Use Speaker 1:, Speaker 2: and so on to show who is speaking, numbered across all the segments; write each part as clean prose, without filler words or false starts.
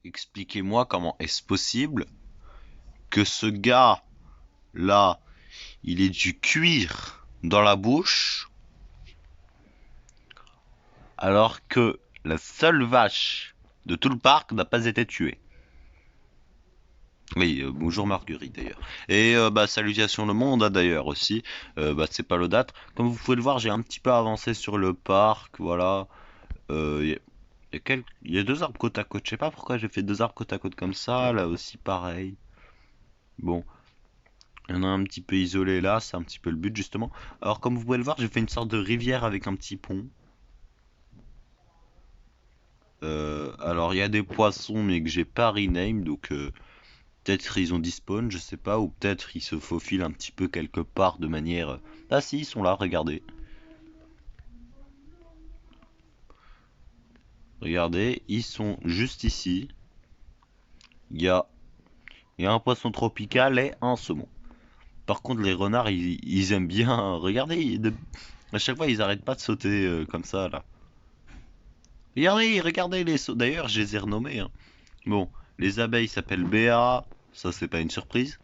Speaker 1: Expliquez-moi comment est-ce possible que ce gars là, il ait du cuir dans la bouche alors que la seule vache de tout le parc n'a pas été tuée. Oui, bonjour Marguerite d'ailleurs. Et bah salutations le monde hein, d'ailleurs aussi. Bah c'est pas l'odate. Comme vous pouvez le voir, j'ai un petit peu avancé sur le parc, voilà. Il y a deux arbres côte à côte. Je sais pas pourquoi j'ai fait deux arbres côte à côte comme ça. Là aussi pareil. Bon, il y en a un petit peu isolé là, c'est un petit peu le but justement. Alors comme vous pouvez le voir, j'ai fait une sorte de rivière avec un petit pont. Alors il y a des poissons mais que j'ai pas rename, donc peut-être ils ont despawn, je sais pas, ou peut-être ils se faufilent un petit peu quelque part de manière... Ah si, ils sont là, regardez. Regardez, ils sont juste ici. Il y a, il y a un poisson tropical et un saumon. Par contre, les renards, ils aiment bien... Regardez, à chaque fois, ils arrêtent pas de sauter comme ça, là. Regardez, regardez les sauts. D'ailleurs, je les ai renommés, hein. Bon, les abeilles s'appellent Béa, ça c'est pas une surprise.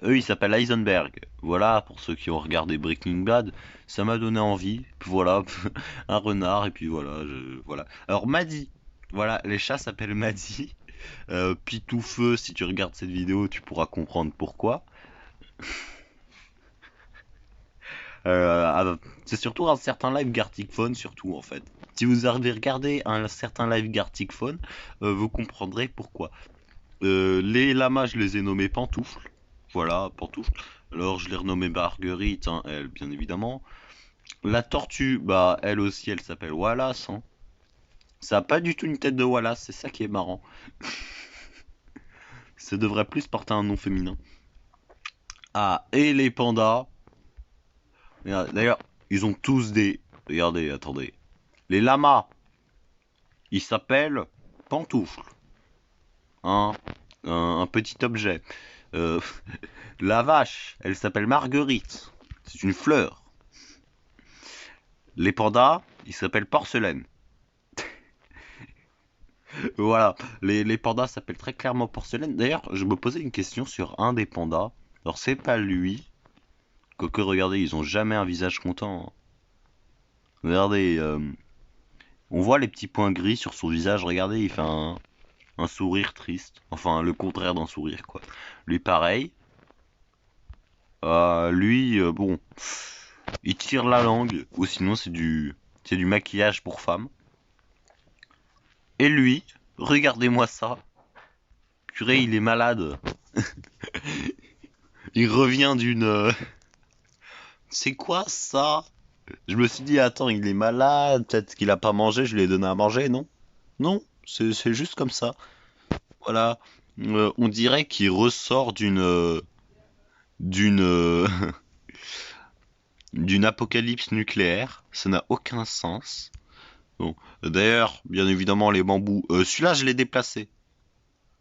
Speaker 1: Eux, ils s'appellent Heisenberg. Voilà, pour ceux qui ont regardé Breaking Bad, ça m'a donné envie. Voilà, un renard, et puis voilà, voilà. Alors, Maddy. Voilà, les chats s'appellent Maddy. Pitoufeu, si tu regardes cette vidéo, tu pourras comprendre pourquoi. C'est surtout un certain live Gartic Phone, surtout en fait. Si vous avez regardé un certain live Gartic Phone, vous comprendrez pourquoi. Les lamas, je les ai nommés pantoufles. Voilà, pantoufles. Alors, je l'ai renommée Marguerite, hein, elle, bien évidemment. La tortue, bah, elle aussi, elle s'appelle Wallace, hein. Ça a pas du tout une tête de Wallace, c'est ça qui est marrant. Ça devrait plus porter un nom féminin. Ah, et les pandas. D'ailleurs, ils ont tous des... Regardez, attendez. Les lamas, ils s'appellent pantoufles. Hein, un petit objet. Euh, la vache, elle s'appelle Marguerite. C'est une fleur. Les pandas, ils s'appellent porcelaine. Voilà, les pandas s'appellent très clairement porcelaine. D'ailleurs, je me posais une question sur un des pandas. Alors, c'est pas lui. Quoique, regardez, ils ont jamais un visage content, hein. Regardez, on voit les petits points gris sur son visage. Regardez, il fait un sourire triste. Enfin, le contraire d'un sourire, quoi. Lui, pareil. Lui, bon, il tire la langue. Ou sinon, c'est du maquillage pour femme. Et lui, regardez-moi ça. Purée, il est malade. Il revient d'une... C'est quoi ça? Je me suis dit, attends, il est malade, peut-être qu'il a pas mangé, je lui ai donné à manger, non? Non, c'est juste comme ça. Voilà. On dirait qu'il ressort d'une d'une apocalypse nucléaire. Ça n'a aucun sens. Bon. D'ailleurs, bien évidemment, les bambous. Celui-là, je l'ai déplacé.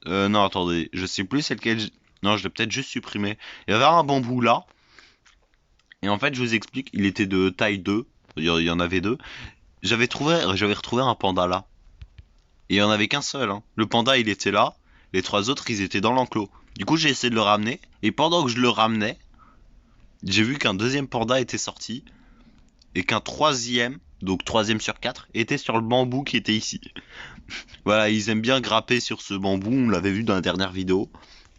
Speaker 1: Non, attendez, je sais plus c'est lequel. Non, je l'ai peut-être juste supprimé. Il y avait un bambou là. Et en fait, je vous explique, il était de taille 2. Il y en avait deux. J'avais retrouvé un panda là. Et il y en avait qu'un seul, hein. Le panda, il était là. Les trois autres, ils étaient dans l'enclos. Du coup, j'ai essayé de le ramener. Et pendant que je le ramenais, j'ai vu qu'un deuxième panda était sorti. Et qu'un troisième, donc troisième sur quatre, était sur le bambou qui était ici. Voilà, ils aiment bien grapper sur ce bambou. On l'avait vu dans la dernière vidéo.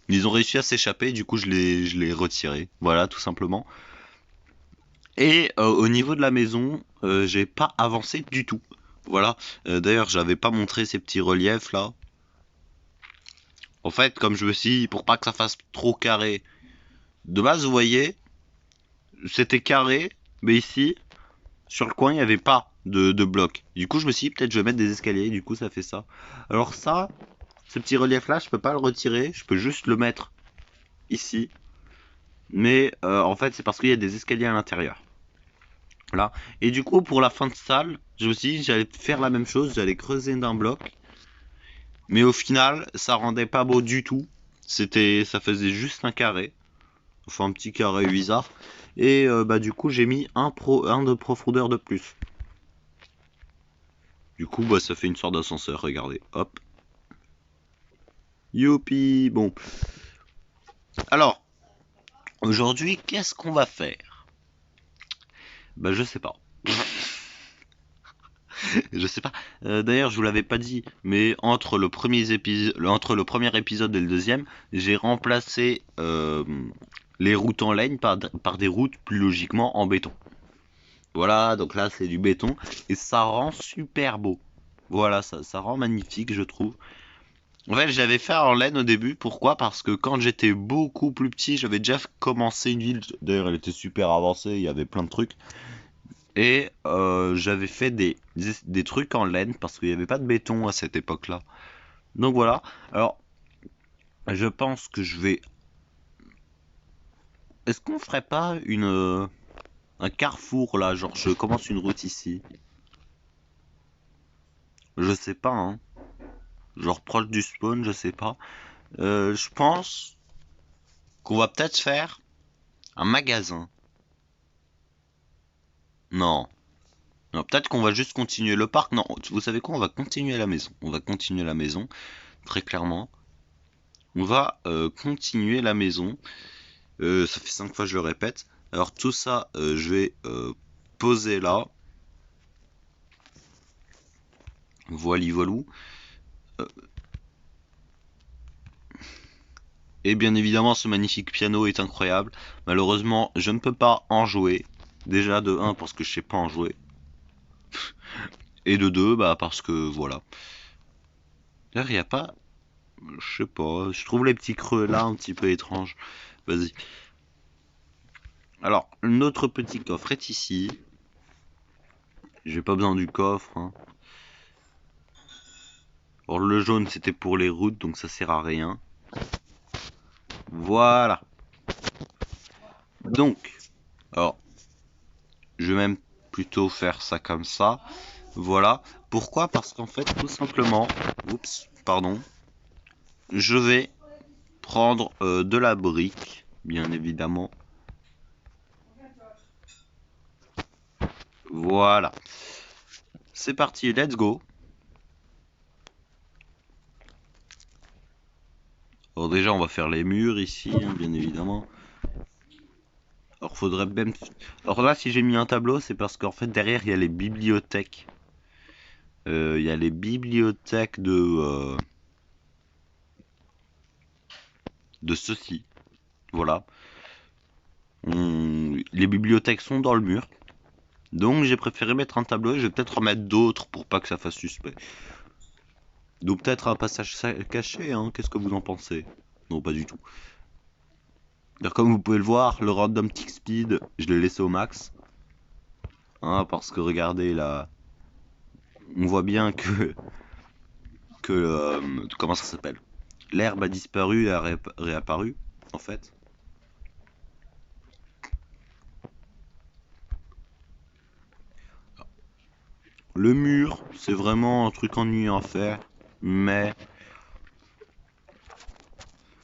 Speaker 1: Ils ont réussi à s'échapper. Du coup, je l'ai retiré. Voilà, tout simplement. Et au niveau de la maison, j'ai pas avancé du tout. Voilà. D'ailleurs, j'avais pas montré ces petits reliefs là. En fait, comme je me suis dit, pour pas que ça fasse trop carré. De base, vous voyez, c'était carré, mais ici, sur le coin, il n'y avait pas de bloc. Du coup, je me suis dit, peut-être je vais mettre des escaliers, du coup, ça fait ça. Alors ça, ce petit relief là, je peux pas le retirer, je peux juste le mettre ici. Mais en fait, c'est parce qu'il y a des escaliers à l'intérieur. Là. Et du coup, pour la fin de salle, je me suis dit, j'allais faire la même chose, j'allais creuser d'un bloc. Mais au final, ça rendait pas beau du tout. Ça faisait juste un carré. Enfin, un petit carré bizarre. Et bah du coup, j'ai mis un de profondeur de plus. Du coup, bah ça fait une sorte d'ascenseur, regardez. Hop. Youpi. Bon. Alors, aujourd'hui, qu'est-ce qu'on va faire? Bah, je sais pas. Je sais pas. D'ailleurs, je vous l'avais pas dit, mais entre le premier épisode et le deuxième, j'ai remplacé les routes en laine par des routes plus logiquement en béton. Voilà, donc là c'est du béton et ça rend super beau. Voilà, ça rend magnifique, je trouve. En fait, j'avais fait en laine au début. Pourquoi? Parce que quand j'étais beaucoup plus petit, j'avais déjà commencé une ville. D'ailleurs, elle était super avancée, il y avait plein de trucs. Et j'avais fait des trucs en laine parce qu'il n'y avait pas de béton à cette époque-là. Donc voilà. Alors, je pense que je vais. Est-ce qu'on ferait pas un carrefour là? Genre, je commence une route ici. Je sais pas, hein. Genre proche du spawn, je sais pas. Je pense qu'on va peut-être faire un magasin. Non. Non, peut-être qu'on va juste continuer le parc. Non, vous savez quoi? On va continuer la maison. On va continuer la maison, très clairement. On va continuer la maison. Ça fait 5 fois que je le répète. Alors tout ça, je vais poser là. Voili voilou. Euh, et bien évidemment, ce magnifique piano est incroyable. Malheureusement, je ne peux pas en jouer. Déjà de un parce que je sais pas en jouer. Et de 2 bah parce que voilà. D'ailleurs, il n'y a pas. Je sais pas. Je trouve les petits creux là un petit peu étranges. Vas-y. Alors, notre petit coffre est ici. J'ai pas besoin du coffre, hein. Alors, le jaune c'était pour les routes, donc ça sert à rien. Voilà. Donc, alors, je vais même plutôt faire ça comme ça. Voilà. Pourquoi? Parce qu'en fait, tout simplement, oups, pardon, je vais prendre de la brique, bien évidemment. Voilà. C'est parti, let's go. Alors déjà, on va faire les murs ici, hein, bien évidemment. Alors faudrait même. Alors là, si j'ai mis un tableau, c'est parce qu'en fait derrière il y a les bibliothèques. Il y a les bibliothèques de ceci. Voilà. Les bibliothèques sont dans le mur. Donc j'ai préféré mettre un tableau et je vais peut-être en mettre d'autres pour pas que ça fasse suspect. Donc peut-être un passage caché, hein. Qu'est-ce que vous en pensez? Non, pas du tout. Alors, comme vous pouvez le voir, le random tick speed, je l'ai laissé au max. Hein, parce que regardez là, on voit bien que comment ça s'appelle? L'herbe a disparu et a réapparu, en fait. Le mur, c'est vraiment un truc ennuyant à faire, mais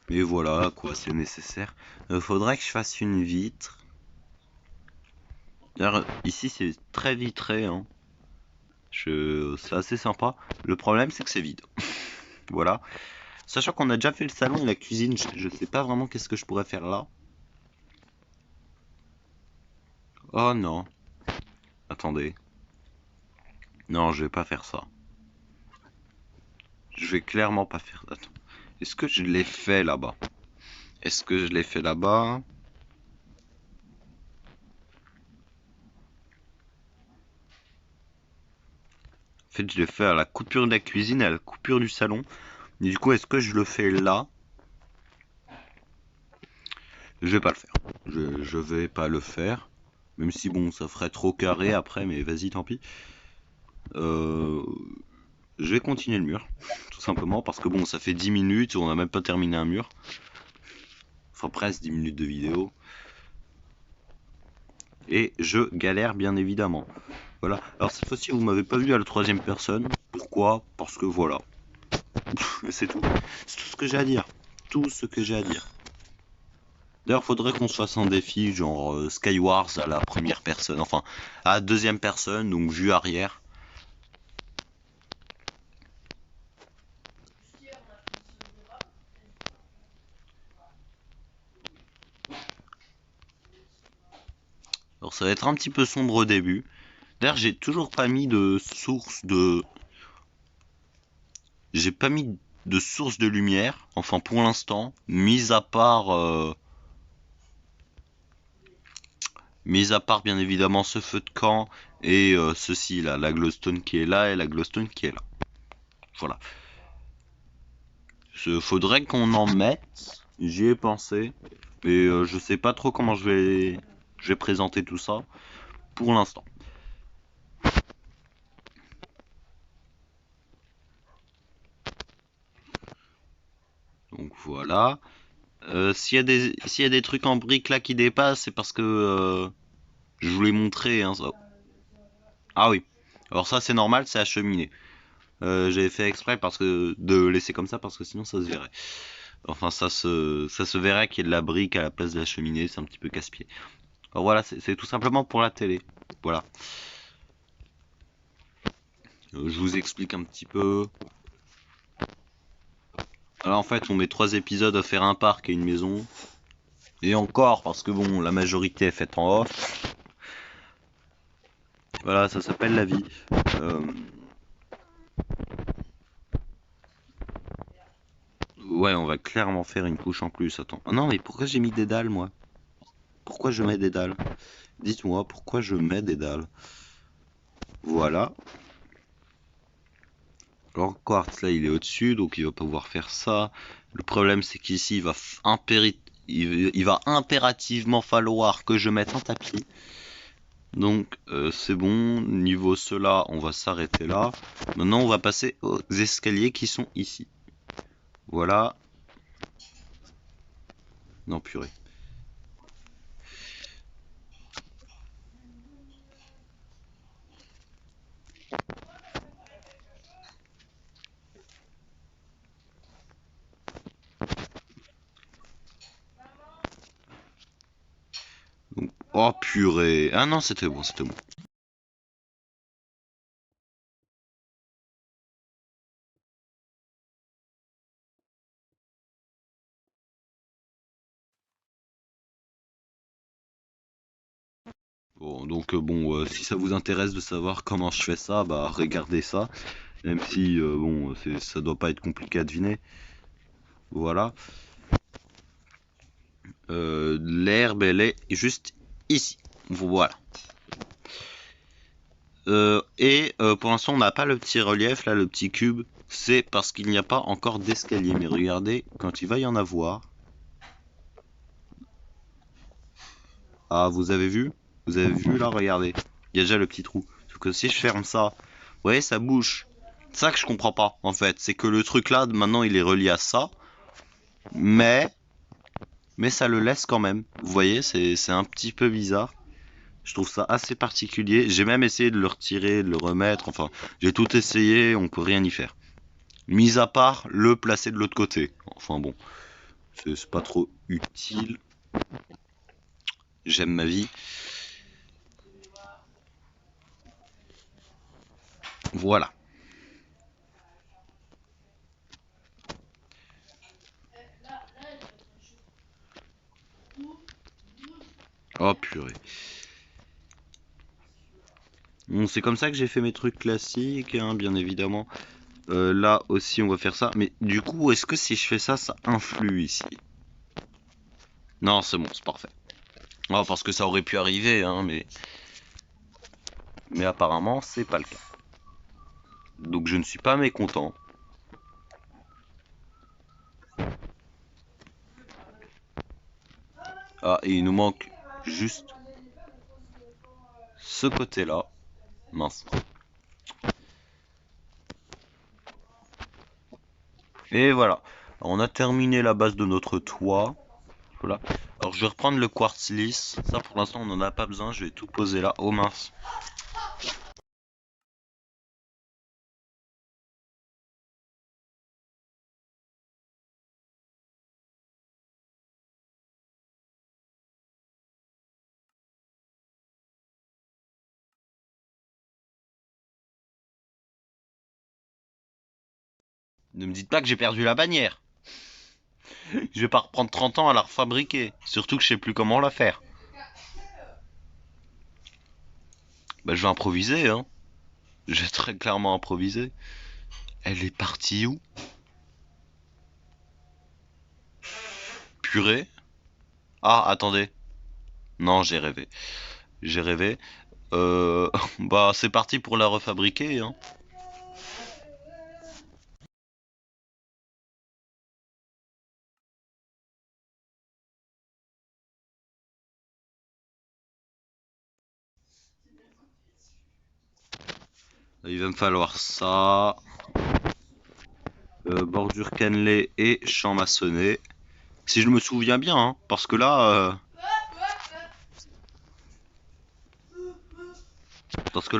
Speaker 1: voilà quoi, c'est nécessaire. Faudrait que je fasse une vitre. D'ailleurs, ici c'est très vitré, hein. C'est assez sympa. Le problème c'est que c'est vide. Voilà. Sachant qu'on a déjà fait le salon et la cuisine, je sais pas vraiment qu'est-ce que je pourrais faire là. Oh non. Attendez. Non, je vais pas faire ça. Je vais clairement pas faire ça. Attends. Est-ce que je l'ai fait là-bas? Est-ce que je l'ai fait là-bas? En fait, je l'ai fait à la coupure de la cuisine et à la coupure du salon. Et du coup, est-ce que je le fais là? Je vais pas le faire. Je vais pas le faire. Même si bon, ça ferait trop carré après, mais vas-y, tant pis. Euh, je vais continuer le mur. Tout simplement parce que bon, ça fait 10 minutes, on n'a même pas terminé un mur. Enfin, presque 10 minutes de vidéo. Et je galère bien évidemment. Voilà. Alors cette fois-ci, vous m'avez pas vu à la troisième personne. Pourquoi? Parce que voilà. C'est tout. C'est tout ce que j'ai à dire. Tout ce que j'ai à dire. D'ailleurs, faudrait qu'on se fasse un défi, genre Skywars à la première personne, enfin à la deuxième personne, donc vue arrière. ça va être un petit peu sombre au début. D'ailleurs, j'ai toujours pas mis de source de... J'ai pas mis de source de lumière, enfin pour l'instant, mis à part bien évidemment ce feu de camp et ceci là, la glowstone qui est là et la glowstone qui est là. Voilà. Faudrait qu'on en mette, j'y ai pensé, mais je sais pas trop comment je vais présenter tout ça pour l'instant. Donc voilà. S'il y a des trucs en briques là qui dépassent, c'est parce que je vous l'ai montré. Hein, ça. Ah oui. Alors ça c'est normal, c'est acheminé. J'avais fait exprès parce que de laisser comme ça parce que sinon ça se verrait. Enfin ça se verrait qu'il y ait de la brique à la place de la cheminée, c'est un petit peu casse-pied. Alors voilà, c'est tout simplement pour la télé. Voilà. Je vous explique un petit peu. Alors en fait on met 3 épisodes à faire un parc et une maison. Et encore parce que bon la majorité est faite en off. Voilà, ça s'appelle la vie. Euh, Ouais, on va clairement faire une couche en plus. Attends. Ah non, mais pourquoi j'ai mis des dalles, moi? Pourquoi je mets des dalles? Dites-moi, pourquoi je mets des dalles? Voilà. Alors, le quartz, là, il est au-dessus, donc il va pouvoir faire ça. Le problème, c'est qu'ici, il va impérativement falloir que je mette un tapis. Donc, c'est bon. Niveau cela, on va s'arrêter là. Maintenant, on va passer aux escaliers qui sont ici. Voilà. Non, purée. Donc, oh, purée. Ah non, c'était bon, c'était bon. Bon, donc si ça vous intéresse de savoir comment je fais ça, bah regardez ça. Même si ça doit pas être compliqué à deviner. Voilà. L'herbe elle est juste ici. Voilà. Pour l'instant on n'a pas le petit relief là, le petit cube. C'est parce qu'il n'y a pas encore d'escalier. Mais regardez, quand il va y en avoir. Ah vous avez vu? Vous avez vu là, regardez. Il y a déjà le petit trou. Sauf que si je ferme ça, vous voyez ça bouge. C'est ça que je comprends pas en fait. C'est que le truc là maintenant il est relié à ça. Mais ça le laisse quand même. Vous voyez, c'est un petit peu bizarre. Je trouve ça assez particulier. J'ai même essayé de le retirer, de le remettre. Enfin, j'ai tout essayé, on peut rien y faire. Mis à part le placer de l'autre côté. Enfin bon, c'est pas trop utile. J'aime ma vie. Voilà. Oh purée. Bon, c'est comme ça que j'ai fait mes trucs classiques, hein, bien évidemment. Là aussi, on va faire ça. Mais du coup, est-ce que si je fais ça, ça influe ici? Non, c'est bon, c'est parfait. Oh, parce que ça aurait pu arriver, hein, mais apparemment, c'est pas le cas. Donc je ne suis pas mécontent. Ah, et il nous manque juste ce côté-là. Mince. Et voilà. Alors, on a terminé la base de notre toit. Voilà. Alors je vais reprendre le quartz lisse. Ça pour l'instant on n'en a pas besoin. Je vais tout poser là. Oh mince. Ne me dites pas que j'ai perdu la bannière. Je vais pas reprendre 30 ans à la refabriquer. Surtout que je sais plus comment la faire. Bah, je vais improviser, hein. Je vais très clairement improviser. Elle est partie où? Purée? Ah, attendez. Non, j'ai rêvé. J'ai rêvé. Bah, c'est parti pour la refabriquer, hein. Il va me falloir ça. Bordure cannelée et champ maçonné. Si je me souviens bien, hein, parce que là,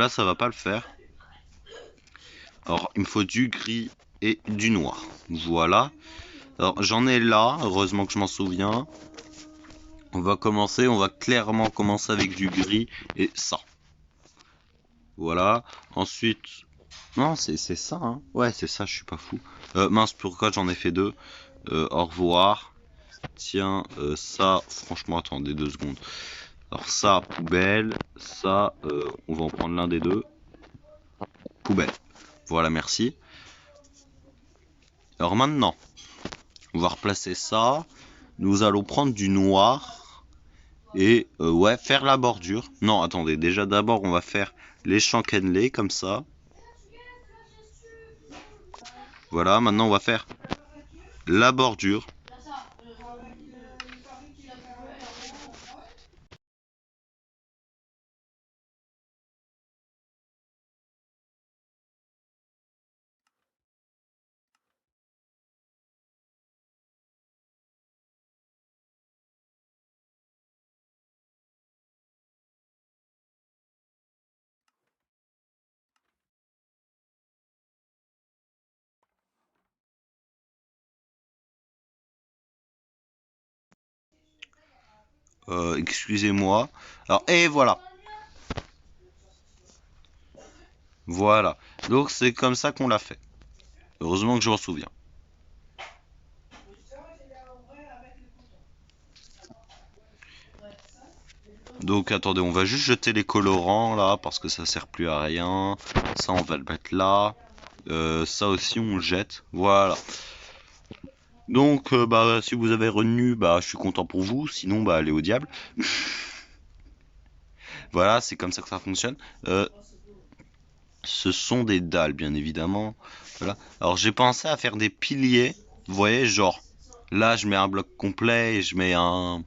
Speaker 1: ça va pas le faire. Alors, il me faut du gris et du noir. Voilà. Alors, j'en ai là, heureusement que je m'en souviens. On va clairement commencer avec du gris et ça. Voilà. Ensuite, non, c'est ça, hein. Ouais, c'est ça, je suis pas fou. Mince, pourquoi j'en ai fait deux? Au revoir. Tiens, ça, franchement, attendez 2 secondes. Alors ça, poubelle. Ça, on va en prendre l'un des deux. Poubelle. Voilà, merci. Alors maintenant, on va replacer ça. Nous allons prendre du noir et ouais, faire la bordure. Non, attendez, déjà d'abord on va faire les champs cannelés comme ça. Voilà, maintenant on va faire la bordure. Excusez-moi. Alors, et voilà. Voilà. Donc c'est comme ça qu'on l'a fait. Heureusement que je m'en souviens. Donc attendez, on va juste jeter les colorants là parce que ça sert plus à rien. Ça on va le mettre là. Ça aussi on le jette. Voilà. Donc bah si vous avez retenu, bah je suis content pour vous. Sinon bah allez au diable. Voilà, c'est comme ça que ça fonctionne. Euh, Ce sont des dalles bien évidemment. Voilà. Alors j'ai pensé à faire des piliers. Vous voyez, genre là je mets un bloc complet et je mets un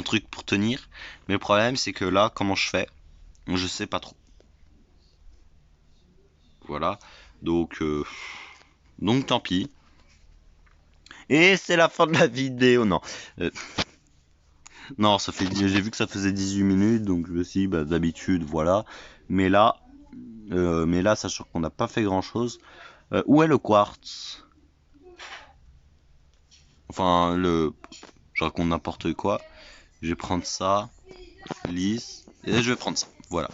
Speaker 1: truc pour tenir. Mais le problème c'est que là comment je fais? Je sais pas trop. Voilà. Donc, euh, donc tant pis. Et c'est la fin de la vidéo. Non. Euh, non, j'ai vu que ça faisait 18 minutes, donc je me suis dit, bah, d'habitude, voilà. Mais là, sachant qu'on n'a pas fait grand chose, où est le quartz? Enfin, je raconte n'importe quoi. Je vais prendre ça, lisse, et je vais prendre ça. Voilà.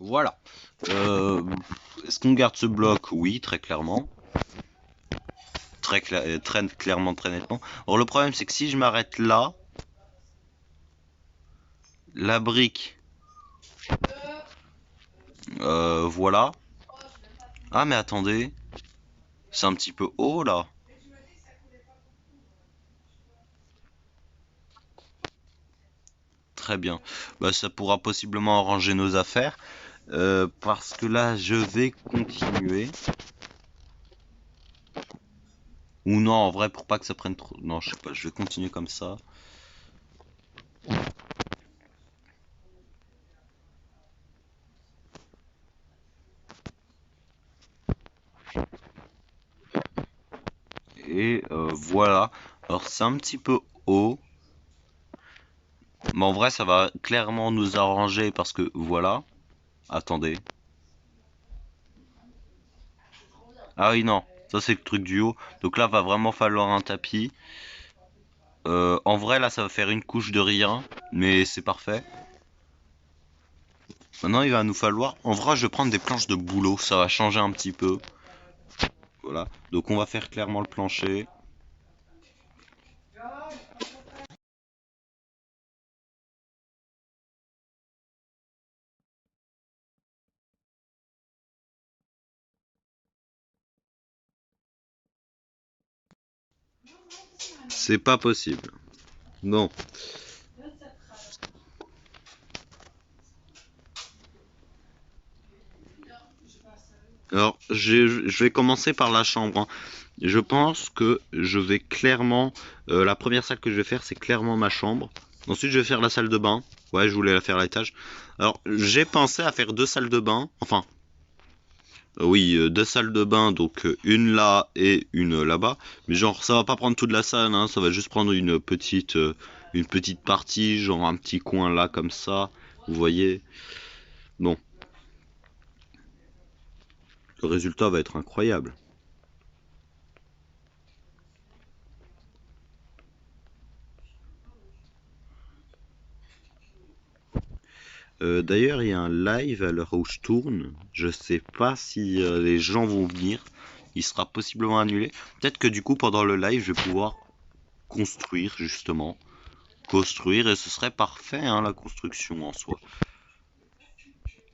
Speaker 1: Voilà. Euh, Est-ce qu'on garde ce bloc? Oui, très clairement. Très clairement, très nettement. Alors le problème, c'est que si je m'arrête là, la brique, voilà. Ah mais attendez, c'est un petit peu haut là. Très bien. Bah ça pourra possiblement arranger nos affaires. Parce que là, je vais continuer. Ou non, en vrai, pour pas que ça prenne trop. Non, je sais pas, je vais continuer comme ça. Et voilà. Alors c'est un petit peu haut. Mais en vrai, ça va clairement nous arranger parce que voilà. Attendez. Ah oui, non. Ça, c'est le truc du haut. Donc là, va vraiment falloir un tapis. En vrai, là, ça va faire une couche de rien. Mais c'est parfait. Maintenant, il va nous falloir... En vrai, je vais prendre des planches de boulot. Ça va changer un petit peu. Voilà. Donc, on va faire clairement le plancher. C'est pas possible. Bon. Alors, je vais commencer par la chambre, hein. Je pense que je vais clairement... la première salle que je vais faire, c'est clairement ma chambre. Ensuite, je vais faire la salle de bain. Ouais, je voulais la faire à l'étage. Alors, j'ai pensé à faire deux salles de bain. Enfin, oui, deux salles de bain, donc une là et une là-bas. Mais genre, ça va pas prendre toute la salle, hein. Ça va juste prendre une petite partie, genre un petit coin là, comme ça. Vous voyez? Bon, le résultat va être incroyable. D'ailleurs, il y a un live à l'heure où je tourne. Je sais pas si les gens vont venir. Il sera possiblement annulé. Peut-être que du coup, pendant le live, je vais pouvoir construire, justement. Construire, et ce serait parfait, hein, la construction en soi.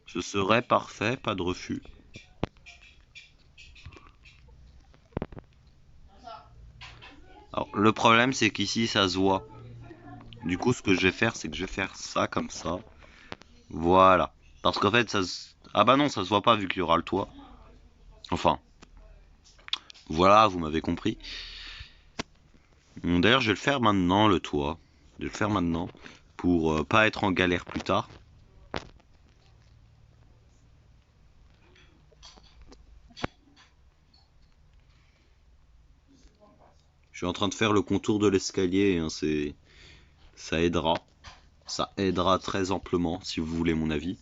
Speaker 1: Ce serait parfait, pas de refus. Alors, le problème, c'est qu'ici, ça se voit. Du coup, ce que je vais faire, c'est que je vais faire ça comme ça. Voilà. Parce qu'en fait, ça se... Ah bah non, ça se voit pas vu qu'il y aura le toit. Enfin, voilà, vous m'avez compris. Bon, d'ailleurs, je vais le faire maintenant, le toit. Je vais le faire maintenant pour pas être en galère plus tard. Je suis en train de faire le contour de l'escalier, hein, ça aidera. Ça aidera très amplement, si vous voulez mon avis.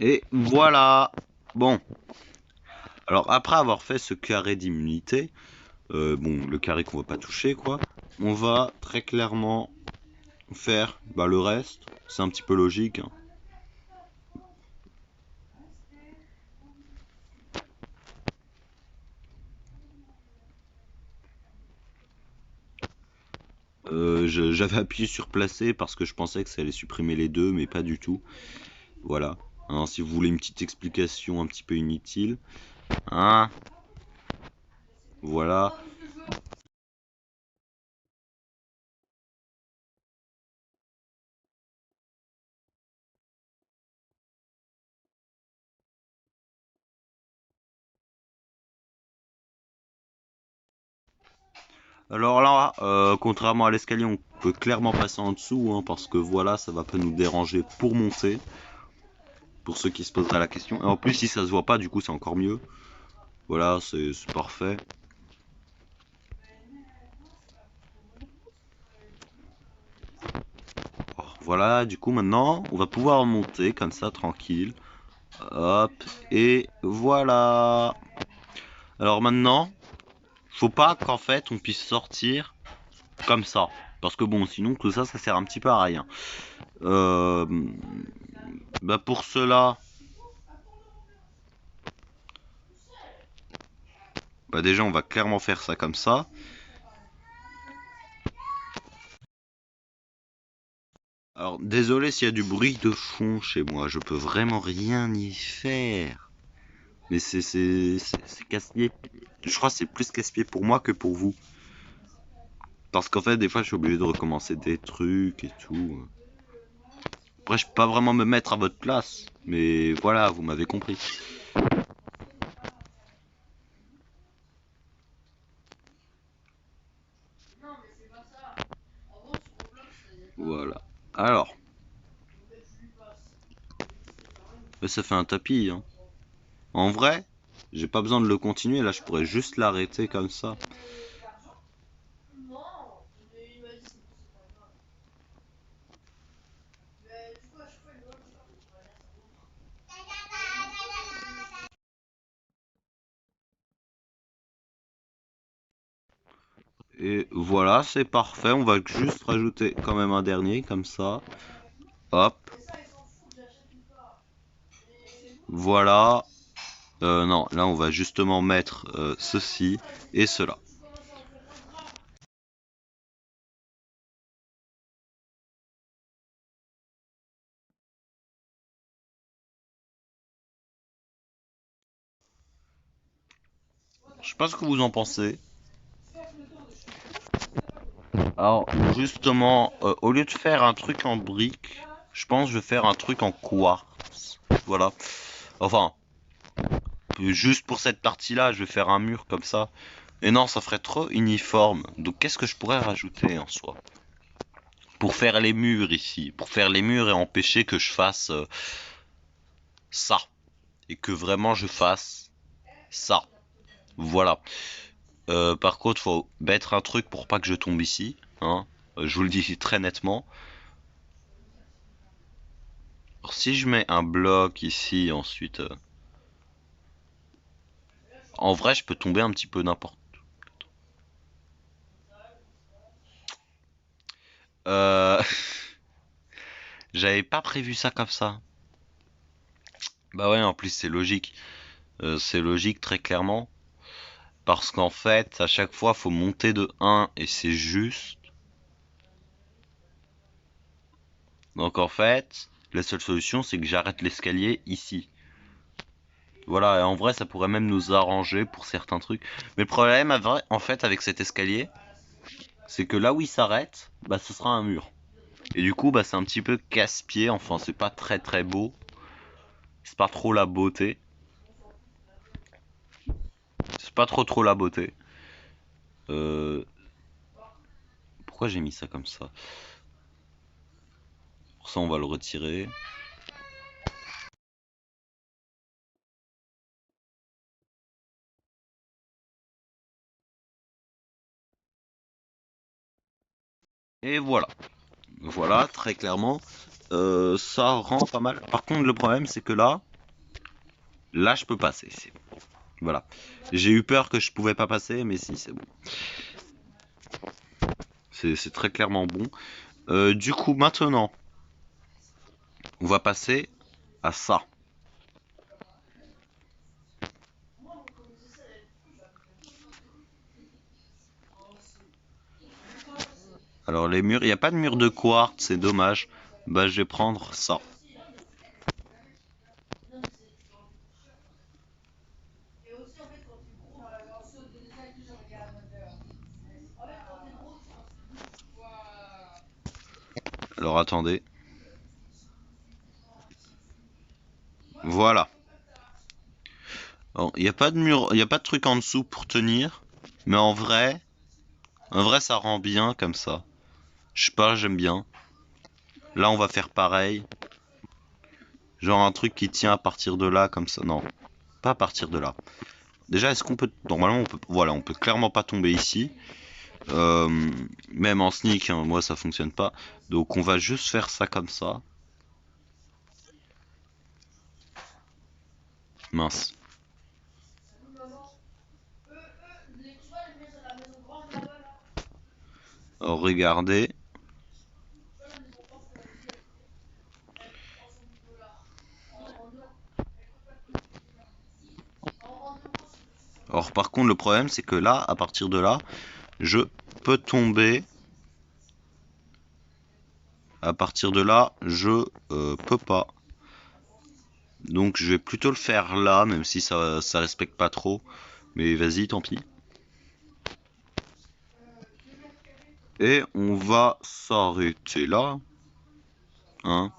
Speaker 1: Et voilà. Bon. Alors après avoir fait ce carré d'immunité, bon, le carré qu'on va pas toucher, quoi, on va très clairement faire bah, le reste. C'est un petit peu logique, hein. J'avais appuyé sur placer parce que je pensais que ça allait supprimer les deux, mais pas du tout. Voilà. Hein, si vous voulez une petite explication un petit peu inutile. Hein, voilà. Alors là, contrairement à l'escalier, on peut clairement passer en dessous, hein, parce que voilà, ça va pas nous déranger pour monter. Pour ceux qui se poseraient la question. Et en plus, si ça se voit pas, du coup, c'est encore mieux. Voilà, c'est parfait. Voilà, du coup, maintenant, on va pouvoir monter comme ça, tranquille. Hop, et voilà. Alors maintenant, faut pas qu'en fait, on puisse sortir comme ça. Parce que bon, sinon, tout ça, ça sert un petit peu à rien. Euh, Bah pour cela, bah déjà, on va clairement faire ça comme ça. Alors, désolé s'il y a du bruit de fond chez moi, je peux vraiment rien y faire. Mais c'est casse-pied. Je crois que c'est plus casse-pied pour moi que pour vous. Parce qu'en fait, des fois, je suis obligé de recommencer des trucs et tout. Après, je peux pas vraiment me mettre à votre place. Mais voilà, vous m'avez compris. Voilà. Alors, ça fait un tapis, hein. En vrai, j'ai pas besoin de le continuer, là je pourrais juste l'arrêter comme ça. Et voilà, c'est parfait. On va juste rajouter quand même un dernier, comme ça. Hop. Voilà. Non, là on va justement mettre ceci et cela. Je sais pas ce que vous en pensez. Alors, justement, au lieu de faire un truc en brique, je pense que je vais faire un truc en quartz. Voilà. Enfin, juste pour cette partie-là, je vais faire un mur comme ça. Et non, ça ferait trop uniforme. Donc, qu'est-ce que je pourrais rajouter en soi? Pour faire les murs ici. Pour faire les murs et empêcher que je fasse ça. Et que vraiment je fasse ça. Voilà. Par contre, faut mettre un truc pour pas que je tombe ici. Hein. Je vous le dis très nettement. Alors, si je mets un bloc ici, ensuite... en vrai, je peux tomber un petit peu n'importe. Euh... J'avais pas prévu ça comme ça. Bah ouais, en plus c'est logique. C'est logique très clairement. Parce qu'en fait, à chaque fois, faut monter de 1 et c'est juste. Donc en fait, la seule solution, c'est que j'arrête l'escalier ici. Voilà, et en vrai, ça pourrait même nous arranger pour certains trucs. Mais le problème, en fait, avec cet escalier, c'est que là où il s'arrête, bah, ce sera un mur. Et du coup, bah, c'est un petit peu casse-pied. Enfin, c'est pas très très beau. C'est pas trop la beauté. C'est pas trop la beauté. Euh... Pourquoi j'ai mis ça comme ça? Pour ça, on va le retirer. Et voilà. Voilà, très clairement. Ça rend pas mal. Par contre, le problème, c'est que là, je peux passer. Voilà. J'ai eu peur que je pouvais pas passer, mais si, c'est bon. C'est très clairement bon. Du coup, maintenant, on va passer à ça. Alors, les murs, il n'y a pas de mur de quartz, c'est dommage. Bah, je vais prendre ça. Alors, attendez. Voilà. Il n'y a pas de mur, il n'y a pas de truc en dessous pour tenir. Mais en vrai, ça rend bien comme ça. Je sais pas, j'aime bien. Là, on va faire pareil. Genre un truc qui tient à partir de là, comme ça. Non, pas à partir de là. Déjà, est-ce qu'on peut... Normalement, on peut... Voilà, on peut clairement pas tomber ici. Même en sneak, hein, moi, ça fonctionne pas. Donc, on va juste faire ça comme ça. Mince. Alors, regardez. Alors, par contre, le problème, c'est que là, à partir de là, je peux tomber. À partir de là, je peux pas. Donc je vais plutôt le faire là, même si ça respecte pas trop. Mais vas-y, tant pis. Et on va s'arrêter là. Hein.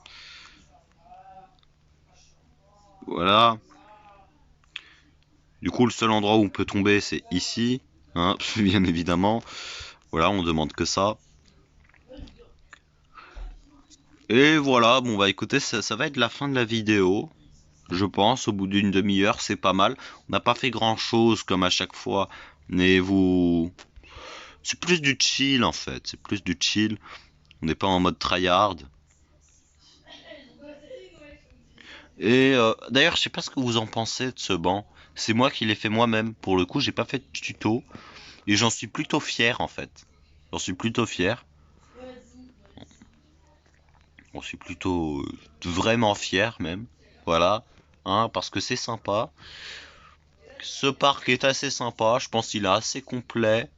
Speaker 1: Voilà. Du coup, le seul endroit où on peut tomber, c'est ici. Hein, bien évidemment. Voilà, on demande que ça. Et voilà, bon bah écoutez, ça va être la fin de la vidéo. Je pense, au bout d'une demi-heure, c'est pas mal. On n'a pas fait grand-chose comme à chaque fois, mais vous... C'est plus du chill en fait, c'est plus du chill. On n'est pas en mode tryhard. Et d'ailleurs, je sais pas ce que vous en pensez de ce banc. C'est moi qui l'ai fait moi-même. Pour le coup, j'ai pas fait de tuto. Et j'en suis plutôt fier en fait. J'en suis plutôt fier. J'en suis plutôt vraiment fier même. Voilà. Hein, parce que c'est sympa. Ce parc est assez sympa. Je pense qu'il est assez complet.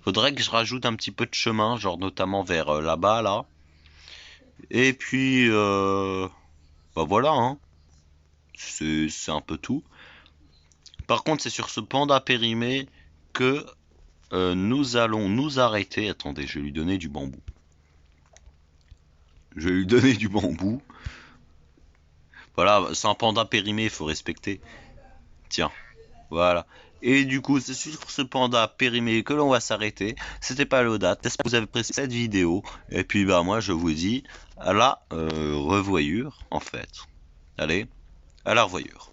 Speaker 1: Faudrait que je rajoute un petit peu de chemin, genre notamment vers là-bas là. Et puis bah voilà, hein. C'est un peu tout. Par contre, c'est sur ce panda périmé que nous allons nous arrêter. Attendez, je vais lui donner du bambou. Je vais lui donner du bambou. Voilà, c'est un panda périmé, il faut respecter. Tiens, voilà. Et du coup, c'est sur ce panda périmé que l'on va s'arrêter. C'était pas Loda. J'espère que vous avez apprécié cette vidéo. Et puis bah moi je vous dis à la revoyure en fait. Allez, à la revoyure.